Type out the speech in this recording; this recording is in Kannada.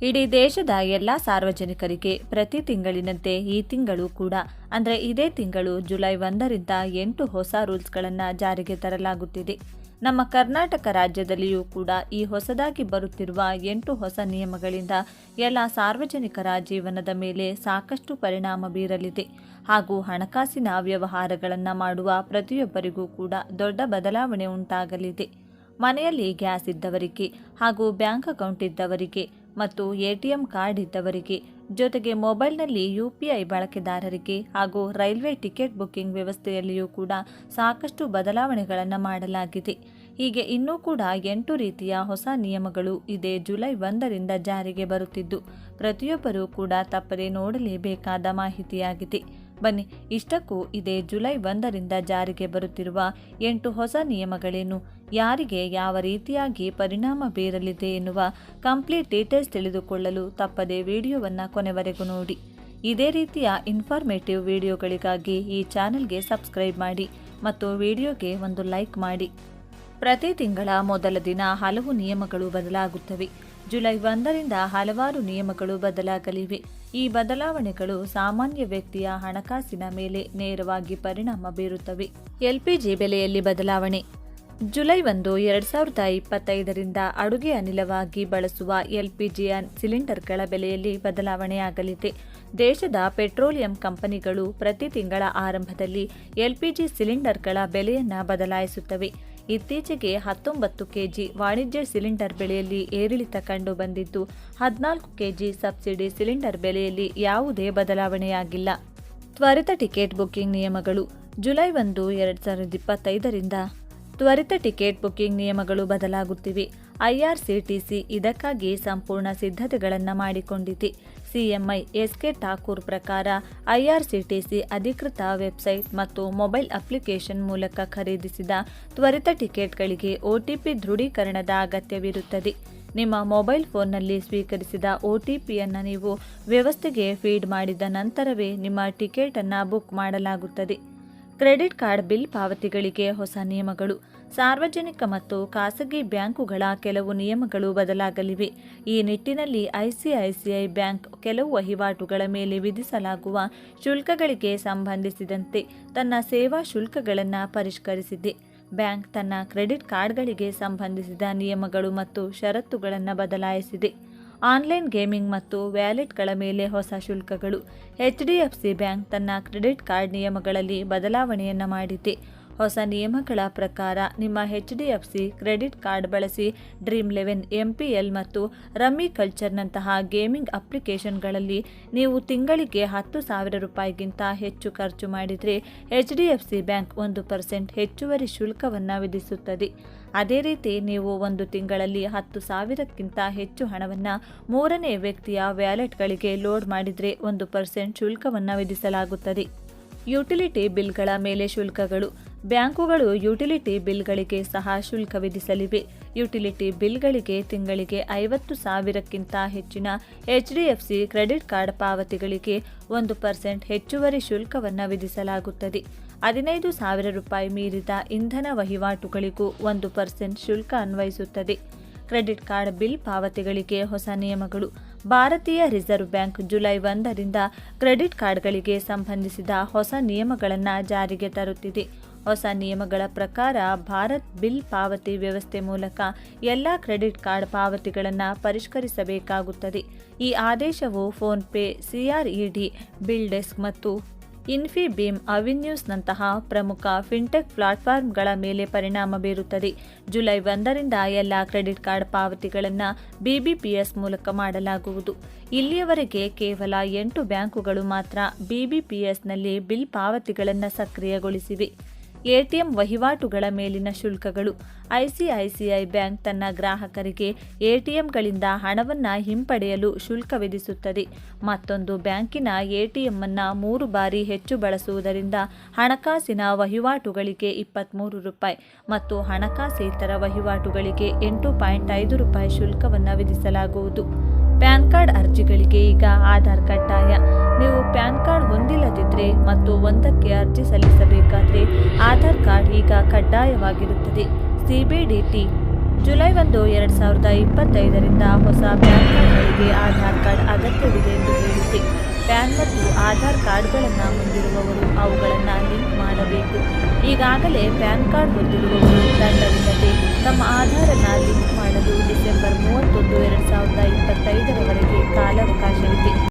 ಇಡೀ ದೇಶದ ಎಲ್ಲ ಸಾರ್ವಜನಿಕರಿಗೆ ಪ್ರತಿ ತಿಂಗಳಿನಂತೆ ಈ ತಿಂಗಳು ಕೂಡ ಅಂದರೆ ಇದೇ ತಿಂಗಳು ಜುಲೈ 1ರಿಂದ 8 ಹೊಸ ರೂಲ್ಸ್ಗಳನ್ನು ಜಾರಿಗೆ ತರಲಾಗುತ್ತಿದೆ. ನಮ್ಮ ಕರ್ನಾಟಕ ರಾಜ್ಯದಲ್ಲಿಯೂ ಕೂಡ ಈ ಹೊಸದಾಗಿ ಬರುತ್ತಿರುವ 8 ಹೊಸ ನಿಯಮಗಳಿಂದ ಎಲ್ಲ ಸಾರ್ವಜನಿಕರ ಜೀವನದ ಮೇಲೆ ಸಾಕಷ್ಟು ಪರಿಣಾಮ ಬೀರಲಿದೆ ಹಾಗೂ ಹಣಕಾಸಿನ ವ್ಯವಹಾರಗಳನ್ನು ಮಾಡುವ ಪ್ರತಿಯೊಬ್ಬರಿಗೂ ಕೂಡ ದೊಡ್ಡ ಬದಲಾವಣೆ ಉಂಟಾಗಲಿದೆ. ಮನೆಯಲ್ಲಿ ಗ್ಯಾಸ್ ಇದ್ದವರಿಗೆ ಹಾಗೂ ಬ್ಯಾಂಕ್ ಅಕೌಂಟ್ ಇದ್ದವರಿಗೆ ಮತ್ತು ಎಟಿಎಂ ಕಾರ್ಡ್ ಇದ್ದವರಿಗೆ, ಜೊತೆಗೆ ಮೊಬೈಲ್ನಲ್ಲಿ UPI ಬಳಕೆದಾರರಿಗೆ ಹಾಗೂ ರೈಲ್ವೆ ಟಿಕೆಟ್ ಬುಕ್ಕಿಂಗ್ ವ್ಯವಸ್ಥೆಯಲ್ಲಿಯೂ ಕೂಡ ಸಾಕಷ್ಟು ಬದಲಾವಣೆಗಳನ್ನು ಮಾಡಲಾಗಿದೆ. ಹೀಗೆ ಇನ್ನೂ ಕೂಡ 8 ರೀತಿಯ ಹೊಸ ನಿಯಮಗಳು ಇದೇ ಜುಲೈ 1ರಿಂದ ಜಾರಿಗೆ ಬರುತ್ತಿದ್ದು ಪ್ರತಿಯೊಬ್ಬರೂ ಕೂಡ ತಪ್ಪದೆ ನೋಡಲೇಬೇಕಾದ ಮಾಹಿತಿಯಾಗಿದೆ. ಬನ್ನಿ, ಇಷ್ಟಕ್ಕೂ ಇದೇ ಜುಲೈ 1ರಿಂದ ಜಾರಿಗೆ ಬರುತ್ತಿರುವ 8 ಹೊಸ ನಿಯಮಗಳೇನು, ಯಾರಿಗೆ ಯಾವ ರೀತಿಯಾಗಿ ಪರಿಣಾಮ ಬೀರಲಿದೆ ಎನ್ನುವ ಕಂಪ್ಲೀಟ್ ಡೀಟೇಲ್ಸ್ ತಿಳಿದುಕೊಳ್ಳಲು ತಪ್ಪದೆ ವಿಡಿಯೋವನ್ನು ಕೊನೆವರೆಗೂ ನೋಡಿ. ಇದೇ ರೀತಿಯ ಇನ್ಫಾರ್ಮೇಟಿವ್ ವಿಡಿಯೋಗಳಿಗಾಗಿ ಈ ಚಾನೆಲ್ಗೆ ಸಬ್ಸ್ಕ್ರೈಬ್ ಮಾಡಿ ಮತ್ತು ವಿಡಿಯೋಗೆ ಒಂದು ಲೈಕ್ ಮಾಡಿ. ಪ್ರತಿ ತಿಂಗಳ ಮೊದಲ ದಿನ ಹಲವು ನಿಯಮಗಳು ಬದಲಾಗುತ್ತವೆ. ಜುಲೈ 1ರಿಂದ ಹಲವಾರು ನಿಯಮಗಳು ಬದಲಾಗಲಿವೆ. ಈ ಬದಲಾವಣೆಗಳು ಸಾಮಾನ್ಯ ವ್ಯಕ್ತಿಯ ಹಣಕಾಸಿನ ಮೇಲೆ ನೇರವಾಗಿ ಪರಿಣಾಮ ಬೀರುತ್ತವೆ. LPG ಬೆಲೆಯಲ್ಲಿ ಬದಲಾವಣೆ. ಜುಲೈ 1, 2025ರಿಂದ ಅಡುಗೆ ಅನಿಲವಾಗಿ ಬಳಸುವ LPG ಸಿಲಿಂಡರ್ಗಳ ಬೆಲೆಯಲ್ಲಿ ಬದಲಾವಣೆಯಾಗಲಿದೆ. ದೇಶದ ಪೆಟ್ರೋಲಿಯಂ ಕಂಪನಿಗಳು ಪ್ರತಿ ತಿಂಗಳ ಆರಂಭದಲ್ಲಿ LPG ಸಿಲಿಂಡರ್ಗಳ ಬೆಲೆಯನ್ನು ಬದಲಾಯಿಸುತ್ತವೆ. ಇತ್ತೀಚೆಗೆ 19 kg ವಾಣಿಜ್ಯ ಸಿಲಿಂಡರ್ ಬೆಲೆಯಲ್ಲಿ ಏರಿಳಿತ ಕಂಡು ಬಂದಿದ್ದು 14 kg ಸಬ್ಸಿಡಿ ಸಿಲಿಂಡರ್ ಬೆಲೆಯಲ್ಲಿ ಯಾವುದೇ ಬದಲಾವಣೆಯಾಗಿಲ್ಲ. ತ್ವರಿತ ಟಿಕೆಟ್ ಬುಕ್ಕಿಂಗ್ ನಿಯಮಗಳು. ಜುಲೈ 1, 2025ರಿಂದ ತ್ವರಿತ ಟಿಕೆಟ್ ಬುಕ್ಕಿಂಗ್ ನಿಯಮಗಳು ಬದಲಾಗುತ್ತಿವೆ. IRCTC ಇದಕ್ಕಾಗಿ ಸಂಪೂರ್ಣ ಸಿದ್ಧತೆಗಳನ್ನು ಮಾಡಿಕೊಂಡಿದೆ. CMI SK ಠಾಕೂರ್ ಪ್ರಕಾರ IRCTC ಅಧಿಕೃತ ವೆಬ್ಸೈಟ್ ಮತ್ತು ಮೊಬೈಲ್ ಅಪ್ಲಿಕೇಶನ್ ಮೂಲಕ ಖರೀದಿಸಿದ ತ್ವರಿತ ಟಿಕೆಟ್ಗಳಿಗೆ OTP ದೃಢೀಕರಣದ ಅಗತ್ಯವಿರುತ್ತದೆ. ನಿಮ್ಮ ಮೊಬೈಲ್ ಫೋನ್ನಲ್ಲಿ ಸ್ವೀಕರಿಸಿದ OTPಯನ್ನು ನೀವು ವ್ಯವಸ್ಥೆಗೆ ಫೀಡ್ ಮಾಡಿದ ನಂತರವೇ ನಿಮ್ಮ ಟಿಕೆಟನ್ನು ಬುಕ್ ಮಾಡಲಾಗುತ್ತದೆ. ಕ್ರೆಡಿಟ್ ಕಾರ್ಡ್ ಬಿಲ್ ಪಾವತಿಗಳಿಗೆ ಹೊಸ ನಿಯಮಗಳು. ಸಾರ್ವಜನಿಕ ಮತ್ತು ಖಾಸಗಿ ಬ್ಯಾಂಕುಗಳ ಕೆಲವು ನಿಯಮಗಳು ಬದಲಾಗಲಿವೆ. ಈ ನಿಟ್ಟಿನಲ್ಲಿ ICICI ಬ್ಯಾಂಕ್ ಕೆಲವು ವಹಿವಾಟುಗಳ ಮೇಲೆ ವಿಧಿಸಲಾಗುವ ಶುಲ್ಕಗಳಿಗೆ ಸಂಬಂಧಿಸಿದಂತೆ ತನ್ನ ಸೇವಾ ಶುಲ್ಕಗಳನ್ನು ಪರಿಷ್ಕರಿಸಿದೆ. ಬ್ಯಾಂಕ್ ತನ್ನ ಕ್ರೆಡಿಟ್ ಕಾರ್ಡ್ಗಳಿಗೆ ಸಂಬಂಧಿಸಿದ ನಿಯಮಗಳು ಮತ್ತು ಷರತ್ತುಗಳನ್ನು ಬದಲಾಯಿಸಿದೆ. ಆನ್ಲೈನ್ ಗೇಮಿಂಗ್ ಮತ್ತು ವ್ಯಾಲೆಟ್ಗಳ ಮೇಲೆ ಹೊಸ ಶುಲ್ಕಗಳು. HDFC ಬ್ಯಾಂಕ್ ತನ್ನ ಕ್ರೆಡಿಟ್ ಕಾರ್ಡ್ ನಿಯಮಗಳಲ್ಲಿ ಬದಲಾವಣೆಯನ್ನು ಮಾಡಿದೆ. ಹೊಸ ನಿಯಮಗಳ ಪ್ರಕಾರ ನಿಮ್ಮ HDFC ಕ್ರೆಡಿಟ್ ಕಾರ್ಡ್ ಬಳಸಿ Dream11, MPL ಮತ್ತು ರಮ್ಮಿ ಕಲ್ಚರ್ನಂತಹ ಗೇಮಿಂಗ್ ಅಪ್ಲಿಕೇಶನ್ಗಳಲ್ಲಿ ನೀವು ತಿಂಗಳಿಗೆ 10,000 ರೂಪಾಯಿಗಿಂತ ಹೆಚ್ಚು ಖರ್ಚು ಮಾಡಿದರೆ HDFC ಬ್ಯಾಂಕ್ 1% ಹೆಚ್ಚುವರಿ ಶುಲ್ಕವನ್ನು ವಿಧಿಸುತ್ತದೆ. ಅದೇ ರೀತಿ ನೀವು ಒಂದು ತಿಂಗಳಲ್ಲಿ 10,000ಕ್ಕಿಂತ ಹೆಚ್ಚು ಹಣವನ್ನು ಮೂರನೇ ವ್ಯಕ್ತಿಯ ವ್ಯಾಲೆಟ್ಗಳಿಗೆ ಲೋಡ್ ಮಾಡಿದರೆ 1% ಶುಲ್ಕವನ್ನು ವಿಧಿಸಲಾಗುತ್ತದೆ. ಯುಟಿಲಿಟಿ ಬಿಲ್ಗಳ ಮೇಲೆ ಶುಲ್ಕಗಳು. ಬ್ಯಾಂಕುಗಳು ಯುಟಿಲಿಟಿ ಬಿಲ್ಗಳಿಗೆ ಸಹ ಶುಲ್ಕ ವಿಧಿಸಲಿವೆ. ಯುಟಿಲಿಟಿ ಬಿಲ್ಗಳಿಗೆ ತಿಂಗಳಿಗೆ 50,000ಕ್ಕಿಂತ ಹೆಚ್ಚಿನ HDFC ಕ್ರೆಡಿಟ್ ಕಾರ್ಡ್ ಪಾವತಿಗಳಿಗೆ 1% ಹೆಚ್ಚುವರಿ ಶುಲ್ಕವನ್ನು ವಿಧಿಸಲಾಗುತ್ತದೆ. 15,000 ರೂಪಾಯಿ ಮೀರಿದ ಇಂಧನ ವಹಿವಾಟುಗಳಿಗೂ 1% ಶುಲ್ಕ ಅನ್ವಯಿಸುತ್ತದೆ. ಕ್ರೆಡಿಟ್ ಕಾರ್ಡ್ ಬಿಲ್ ಪಾವತಿಗಳಿಗೆ ಹೊಸ ನಿಯಮಗಳು. ಭಾರತೀಯ ರಿಸರ್ವ್ ಬ್ಯಾಂಕ್ ಜುಲೈ 1ರಿಂದ ಕ್ರೆಡಿಟ್ ಕಾರ್ಡ್ಗಳಿಗೆ ಸಂಬಂಧಿಸಿದ ಹೊಸ ನಿಯಮಗಳನ್ನು ಜಾರಿಗೆ ತರುತ್ತಿದೆ. ಹೊಸ ನಿಯಮಗಳ ಪ್ರಕಾರ ಭಾರತ್ ಬಿಲ್ ಪಾವತಿ ವ್ಯವಸ್ಥೆ ಮೂಲಕ ಎಲ್ಲ ಕ್ರೆಡಿಟ್ ಕಾರ್ಡ್ ಪಾವತಿಗಳನ್ನು ಪರಿಷ್ಕರಿಸಬೇಕಾಗುತ್ತದೆ. ಈ ಆದೇಶವು ಫೋನ್ಪೇ, CRED, ಬಿಲ್ ಡೆಸ್ಕ್ ಮತ್ತು ಇನ್ಫಿಬೀಮ್ ಅವೆನ್ಯೂಸ್ನಂತಹ ಪ್ರಮುಖ ಫಿನ್ಟೆಕ್ ಪ್ಲಾಟ್ಫಾರ್ಮ್ಗಳ ಮೇಲೆ ಪರಿಣಾಮ ಬೀರುತ್ತದೆ. ಜುಲೈ 1ರಿಂದ ಎಲ್ಲ ಕ್ರೆಡಿಟ್ ಕಾರ್ಡ್ ಪಾವತಿಗಳನ್ನು BBPS ಮೂಲಕ ಮಾಡಲಾಗುವುದು. ಇಲ್ಲಿಯವರೆಗೆ ಕೇವಲ 8 ಬ್ಯಾಂಕುಗಳು ಮಾತ್ರ BBPSನಲ್ಲಿ ಬಿಲ್ ಪಾವತಿಗಳನ್ನು ಸಕ್ರಿಯಗೊಳಿಸಿವೆ. ATM ವಹಿವಾಟುಗಳ ಮೇಲಿನ ಶುಲ್ಕಗಳು. ICICI ಬ್ಯಾಂಕ್ ತನ್ನ ಗ್ರಾಹಕರಿಗೆ ATMಗಳಿಂದ ಹಣವನ್ನು ಹಿಂಪಡೆಯಲು ಶುಲ್ಕ ವಿಧಿಸುತ್ತದೆ. ಮತ್ತೊಂದು ಬ್ಯಾಂಕಿನ ATM ಅನ್ನು 3 ಬಾರಿ ಹೆಚ್ಚು ಬಳಸುವುದರಿಂದ ಹಣಕಾಸಿನ ವಹಿವಾಟುಗಳಿಗೆ 23 ರೂಪಾಯಿ ಮತ್ತು ಹಣಕಾಸೇತರ ವಹಿವಾಟುಗಳಿಗೆ 8.5 ರೂಪಾಯಿ ಶುಲ್ಕವನ್ನು ವಿಧಿಸಲಾಗುವುದು. ಪ್ಯಾನ್ ಕಾರ್ಡ್ ಅರ್ಜಿಗಳಿಗೆ ಈಗ ಆಧಾರ್ ಕಡ್ಡಾಯ. ನೀವು ಪ್ಯಾನ್ ಕಾರ್ಡ್ ಹೊಂದಿಲ್ಲದಿದ್ದರೆ ಮತ್ತು ಒಂದಕ್ಕೆ ಅರ್ಜಿ ಸಲ್ಲಿಸಬೇಕಾದರೆ ಆಧಾರ್ ಕಾರ್ಡ್ ಈಗ ಕಡ್ಡಾಯವಾಗಿರುತ್ತದೆ. CBDT ಜುಲೈ 1, 2025ರಿಂದ ಹೊಸ ಪ್ಯಾನ್ ಕಾರ್ಡ್ಗಳಿಗೆ ಆಧಾರ್ ಕಾರ್ಡ್ ಅಗತ್ಯವಿದೆ ಎಂದು ಹೇಳಿದೆ. ಪ್ಯಾನ್ ಮತ್ತು ಆಧಾರ್ ಕಾರ್ಡ್ಗಳನ್ನು ಹೊಂದಿರುವವರು ಅವುಗಳನ್ನು ಲಿಂಕ್ ಮಾಡಬೇಕು. ಈಗಾಗಲೇ ಪ್ಯಾನ್ ಕಾರ್ಡ್ ಹೊಂದಿರುವವರು ದಂಡವಿಲ್ಲದೆ ತಮ್ಮ ಆಧಾರನ್ನು ಲಿಂಕ್ ಮಾಡಲು